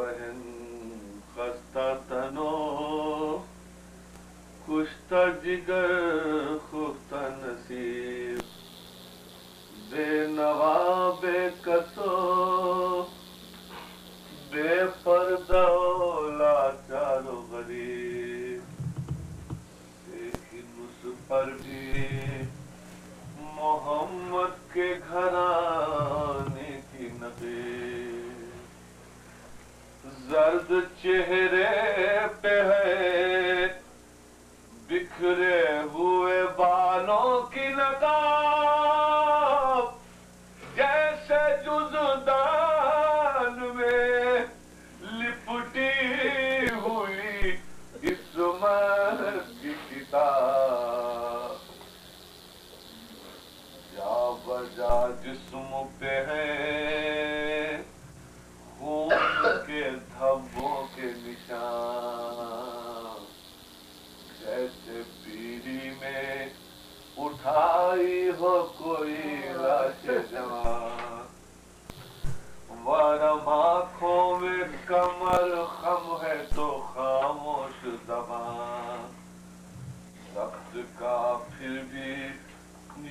بہن خستہ تنو کشتہ جگر خفتہ نصیب بے نوا بے کسو بے پردہ لاچار و غریب لیکن اس پر بھی محمد کے گھرانے کی نقیب زرد چہرے پہ ہے بکھرے ہوئے بالوں کی نقاب جیسے جزدان میں لپٹی ہوئی عصمت کی کتاب جا بجا جسم پہ ہے خون کے دھبوں کے نشان جیسے پیری میں اٹھائی ہو کوئی لاش جوان ورم آنکھوں میں کمر خم ہے تو خاموش زبان سخت کا پھر بھی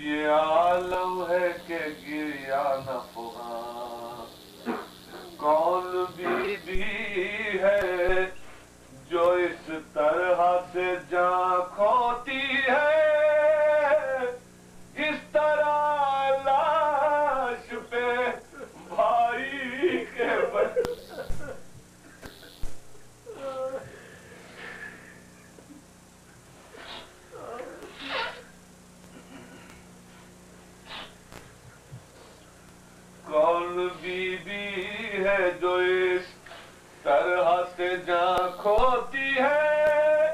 یہ عالم ہے کہ گریا نہ فغان کون بی ہے جو اس طرح سے جان کھوتی ہے اس طرح لاش پہ بھائی کے کون بی ہے جو اس طرح سے جان کھوتی ہے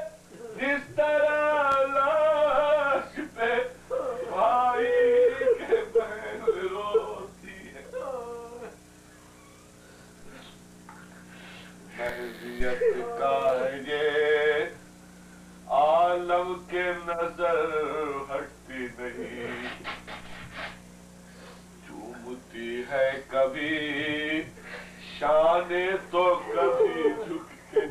اس طرح لاش پہ بھائی کے بہن روتی ہے محضیت کا ہے یہ عالم کے نظر ہٹتی نہیں چومتی ہے کبھی شانے تو کبھی جھکے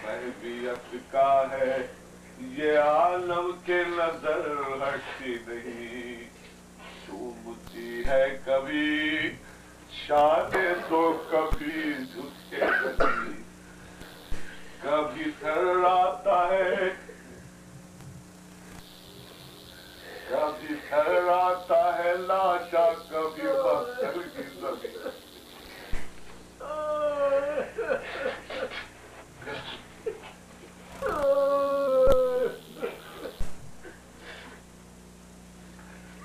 محبیت کا ہے یہ عالم کے نظر ہٹتی نہیں چومتی ہے کبھی شانے تو کبھی جھکے نہیں کبھی تھراتا ہے کبھی تھراتا ہے لاشا کبھی پتھر کی زمین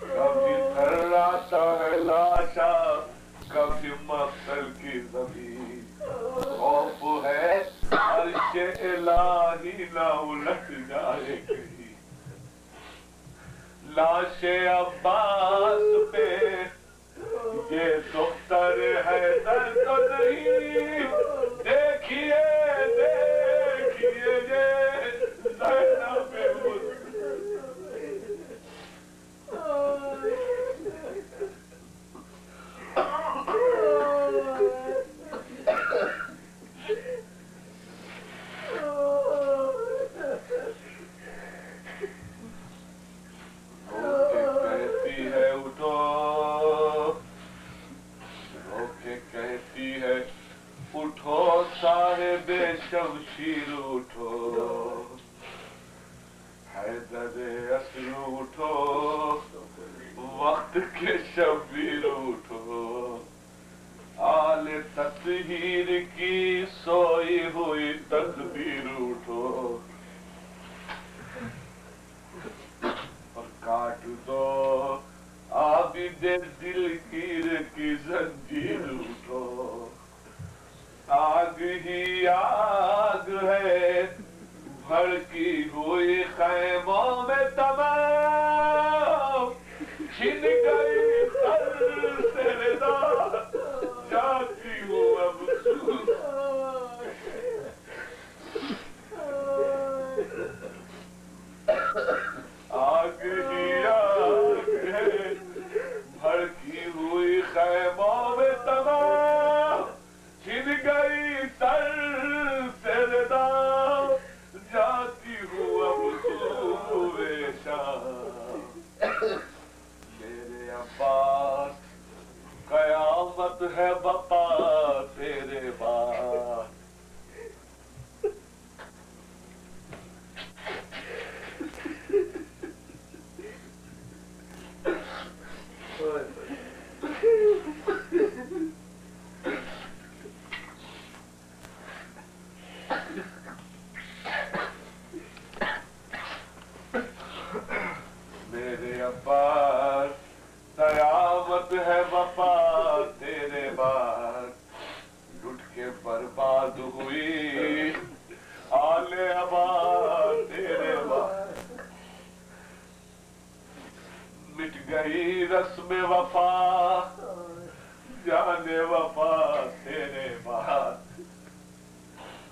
کبھی تھراتا ہے لاشا کبھی مقتل کی زمین خوف ہے عرش الہی نہ الٹ جائے گی لاش عباس پہ یہ دختر حیدر تو نہیں دیکھیے دیکھیے یہ زینب اٹھو صاحب شمشیر اٹھو حیدر اصل اٹھو وقت کے شبیر اٹھو آل تطہیر کی سوئی ہوئی تقدیر اٹھو اور کاٹ دو عابد دلگیر کی زنجیر اٹھو آگ ہی آگ ہے بھڑکی ہوئی خیموں میں تمام چھن گئی سر سے رضا جاتی ہوں اب آگ گئی رسم وفا جانے وفا تیرے بعد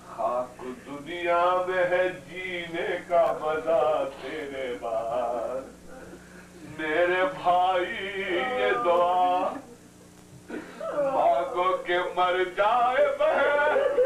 خاک دنیا میں ہے جینے کا مزہ تیرے بعد میرے بھائی یہ دعا مانگو کہ مر جائے بہن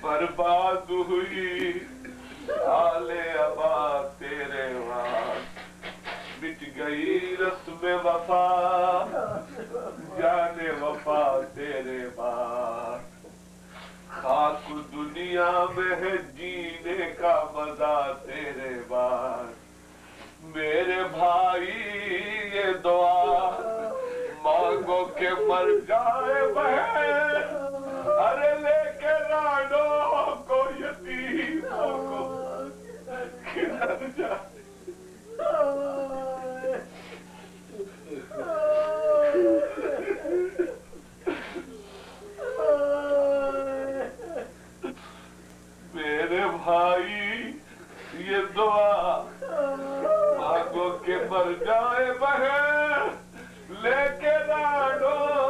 برباد ہوئی آلے ابا تیرے واد مٹ گئی رسم وفا جانے وفا تیرے بعد خاک دنیا میں ہے جینے کا مزہ تیرے بعد میرے بھائی یہ دعا مانگو کہ مر جائے بہن ارے لے کے راڈو کو یتیموں کو کدھر جائے میرے بھائی یہ دعا مانگو کہ مر جائے بہن لے کے راڈو